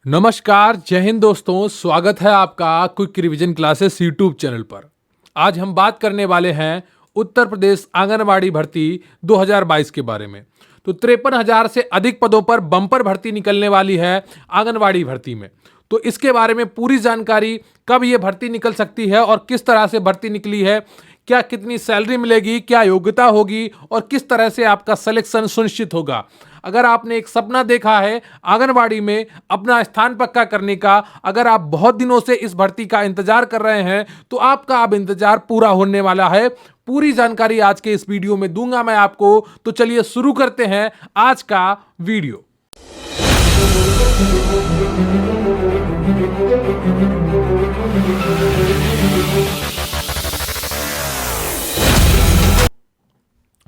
नमस्कार, जय हिंद दोस्तों। स्वागत है आपका quick revision classes YouTube channel पर। आज हम बात करने वाले हैं उत्तर प्रदेश आंगनवाड़ी भर्ती 2022 के बारे में। तो 53,000 से अधिक पदों पर बम्पर भर्ती निकलने वाली है आंगनवाड़ी भर्ती में। तो इसके बारे में पूरी जानकारी, कब ये भर्ती निकल सकती है और किस तरह से भर्ती निकली है, क्या कितनी सैलरी मिलेगी, क्या योग्यता होगी और किस तरह से आपका सिलेक्शन सुनिश्चित होगा। अगर आपने एक सपना देखा है आंगनवाड़ी में अपना स्थान पक्का करने का, अगर आप बहुत दिनों से इस भर्ती का इंतजार कर रहे हैं तो आपका अब इंतजार पूरा होने वाला है। पूरी जानकारी आज के इस वीडियो में दूंगा मैं आपको। तो चलिए शुरू करते हैं आज का वीडियो।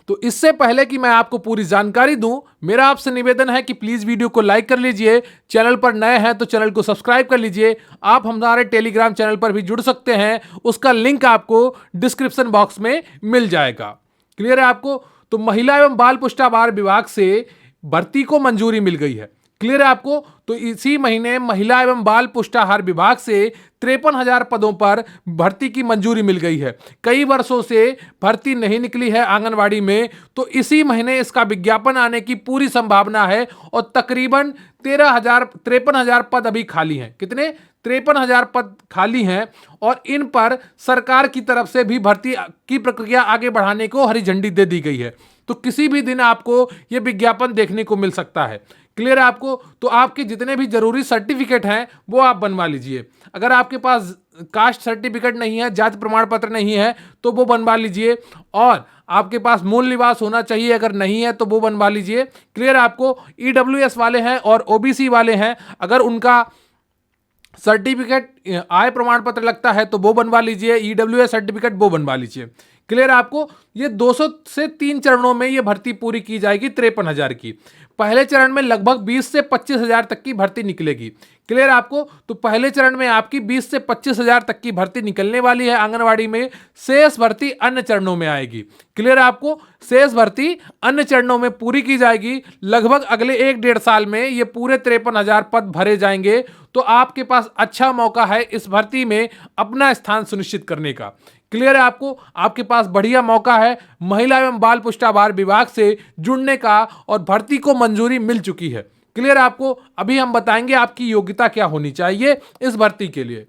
तो इससे पहले कि मैं आपको पूरी जानकारी दूं, मेरा आपसे निवेदन है कि प्लीज वीडियो को लाइक कर लीजिए। चैनल पर नए हैं तो चैनल को सब्सक्राइब कर लीजिए। आप हमारे टेलीग्राम चैनल पर भी जुड़ सकते हैं, उसका लिंक आपको डिस्क्रिप्शन बॉक्स में मिल जाएगा। क्लियर है आपको? तो महिला एवं बाल पुष्टाहार विभाग से भर्ती को मंजूरी मिल गई है। क्लियर है आपको? तो इसी महीने महिला एवं बाल पुष्टाहार विभाग से 53,000 पदों पर भर्ती की मंजूरी मिल गई है। कई वर्षों से भर्ती नहीं निकली है आंगनवाड़ी में, तो इसी महीने इसका विज्ञापन आने की पूरी संभावना है और तकरीबन 53,000 पद अभी खाली हैं। कितने? 53,000 पद खाली हैं और इन पर सरकार की तरफ से भी भर्ती की प्रक्रिया आगे बढ़ाने को हरी झंडी दे दी गई है। तो किसी भी दिन आपको यह विज्ञापन देखने को मिल सकता है। क्लियर है आपको? तो आपके जितने भी जरूरी सर्टिफिकेट हैं वो आप बनवा लीजिए। अगर आपके पास कास्ट सर्टिफिकेट नहीं है, जाति प्रमाण पत्र नहीं है, तो वो बनवा लीजिए। और आपके पास मूल निवास होना चाहिए, अगर नहीं है तो वो बनवा लीजिए। क्लियर है आपको? ईडब्ल्यूएस वाले हैं और ओबीसी वाले हैं, अगर उनका सर्टिफिकेट आय प्रमाण पत्र लगता है तो वो बनवा लीजिए। ईडब्ल्यूएस सर्टिफिकेट वो बनवा लीजिए। क्लियर आपको? ये 200 से 3 चरणों में ये भर्ती पूरी की जाएगी 53,000 की। पहले चरण में लगभग 20 से 25,000 तक की भर्ती निकलेगी। क्लियर आपको? तो पहले चरण में आपकी 20 से 25,000 तक की भर्ती निकलने वाली है आंगनवाड़ी में। शेष भर्ती अन्य चरणों में आएगी। क्लियर आपको? शेष भर्ती अन्य चरणों में पूरी की जाएगी। लगभग अगले 1-1.5 साल में ये पूरे 53,000 पद भरे जाएंगे। तो आपके पास अच्छा मौका है इस भर्ती में अपना स्थान सुनिश्चित करने का। क्लियर है आपको? आपके पास बढ़िया मौका है महिला एवं बाल पुष्टाहार विभाग से जुड़ने का और भर्ती को मंजूरी मिल चुकी है। क्लियर आपको? अभी हम बताएंगे आपकी योग्यता क्या होनी चाहिए इस भर्ती के लिए।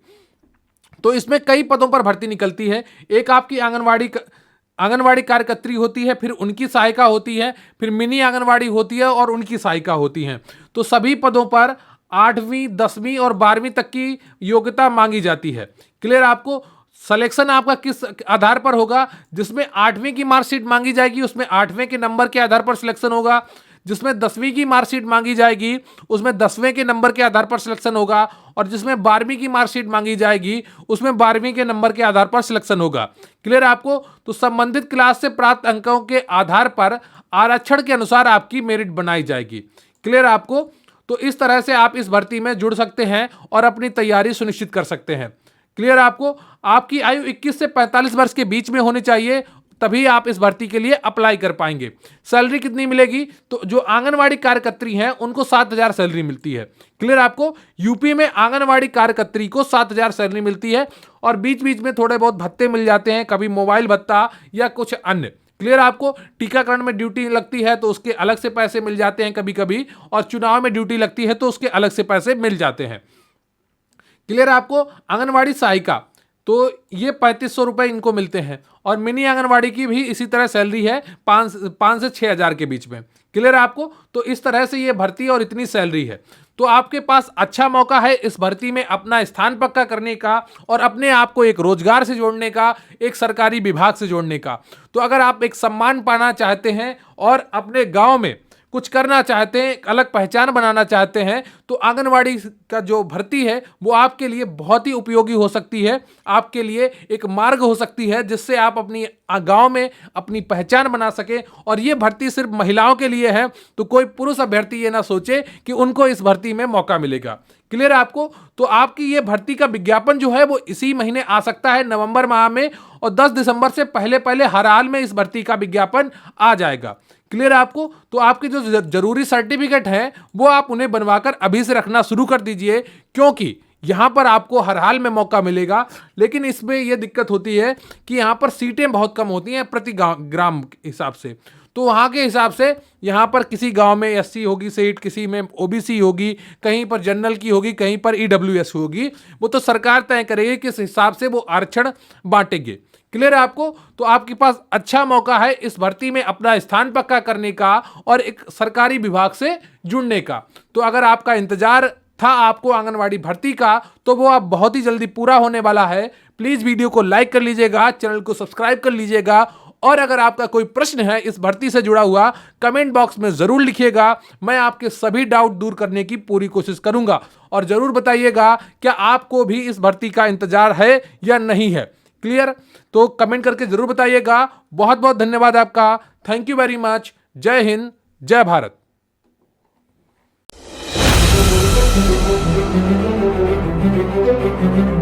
तो इसमें कई पदों पर भर्ती निकलती है। एक आपकी आंगनवाड़ी कार्यकर्त्री होती है, फिर उनकी सहायिका होती है, फिर मिनी आंगनवाड़ी होती है और उनकी सहायिका होती है। तो सभी पदों पर 8वीं, 10वीं और 12वीं तक की योग्यता मांगी जाती है। क्लियर आपको? सिलेक्शन आपका किस आधार पर होगा? जिसमें 8वीं की मार्कशीट मांगी जाएगी उसमें 8वें के नंबर के आधार पर सिलेक्शन होगा। जिसमें 10वीं की मार्कशीट मांगी जाएगी उसमें 10वें के नंबर के आधार पर सिलेक्शन होगा। और जिसमें 12वीं की मार्कशीट मांगी जाएगी उसमें 12वीं के नंबर के आधार पर सिलेक्शन होगा। क्लियर आपको? तो संबंधित क्लास से प्राप्त अंकों के आधार पर आरक्षण के अनुसार आपकी मेरिट बनाई जाएगी। क्लियर आपको? तो इस तरह से आप इस भर्ती में जुड़ सकते हैं और अपनी तैयारी सुनिश्चित कर सकते हैं। क्लियर आपको? आपकी आयु 21 से 45 वर्ष के बीच में होनी चाहिए, तभी आप इस भर्ती के लिए अप्लाई कर पाएंगे। सैलरी कितनी मिलेगी? तो जो आंगनवाड़ी कार्यकर्त्री हैं उनको 7,000 सैलरी मिलती है। क्लियर आपको? यूपी में आंगनवाड़ी कार्यकर्त्री को 7,000 सैलरी मिलती है और बीच बीच में थोड़े बहुत भत्ते मिल जाते हैं, कभी मोबाइल भत्ता या कुछ अन्य। क्लियर आपको? टीकाकरण में ड्यूटी लगती है तो उसके अलग से पैसे मिल जाते हैं कभी कभी, और चुनाव में ड्यूटी लगती है तो उसके अलग से पैसे मिल जाते हैं। क्लियर आपको? आंगनवाड़ी सहायिका तो ये 3500 रुपए इनको मिलते हैं और मिनी आंगनवाड़ी की भी इसी तरह सैलरी है 5 से 6,000 के बीच में। क्लियर आपको? तो इस तरह से ये भर्ती और इतनी सैलरी है। तो आपके पास अच्छा मौका है इस भर्ती में अपना स्थान पक्का करने का और अपने आप को एक रोजगार से जोड़ने का, एक सरकारी विभाग से जोड़ने का। तो अगर आप एक सम्मान पाना चाहते हैं और अपने गांव में कुछ करना चाहते हैं, एक अलग पहचान बनाना चाहते हैं, तो आंगनवाड़ी का जो भर्ती है वो आपके लिए बहुत ही उपयोगी हो सकती है। आपके लिए एक मार्ग हो सकती है जिससे आप अपनी गांव में अपनी पहचान बना सकें। और ये भर्ती सिर्फ महिलाओं के लिए है, तो कोई पुरुष अभ्यर्थी ये ना सोचे कि उनको इस भर्ती में मौका मिलेगा। क्लियर है आपको? तो आपकी ये भर्ती का विज्ञापन जो है वो इसी महीने आ सकता है, नवंबर माह में, और 10 दिसंबर से पहले पहले हर हाल में इस भर्ती का विज्ञापन आ जाएगा। क्लियर है आपको? तो आपके जो जरूरी सर्टिफिकेट हैं वो आप उन्हें बनवाकर अभी अभी से रखना शुरू कर दीजिए, क्योंकि यहां पर आपको हर हाल में मौका मिलेगा। लेकिन इसमें यह दिक्कत होती है कि यहां पर सीटें बहुत कम होती हैं प्रति ग्राम के हिसाब से। तो वहां के हिसाब से यहां पर किसी गांव में एससी होगी सीट, किसी में ओबीसी होगी, कहीं पर जनरल की होगी, कहीं पर ईडब्ल्यूएस होगी। वो तो सरकार तय करेगी किस हिसाब से वो आरक्षण बांटेंगे। क्लियर है आपको? तो आपके पास अच्छा मौका है इस भर्ती में अपना स्थान पक्का करने का और एक सरकारी विभाग से जुड़ने का। तो अगर आपका इंतजार था आपको आंगनवाड़ी भर्ती का, तो वो अब बहुत ही जल्दी पूरा होने वाला है। प्लीज वीडियो को लाइक कर लीजिएगा, चैनल को सब्सक्राइब कर लीजिएगा, और अगर आपका कोई प्रश्न है इस भर्ती से जुड़ा हुआ, कमेंट बॉक्स में जरूर लिखिएगा। मैं आपके सभी डाउट दूर करने की पूरी कोशिश करूंगा। और जरूर बताइएगा क्या आपको भी इस भर्ती का इंतजार है या नहीं है। क्लियर? तो कमेंट करके जरूर बताइएगा। बहुत बहुत धन्यवाद आपका। Thank you very much. जय हिंद, जय भारत। Thank you.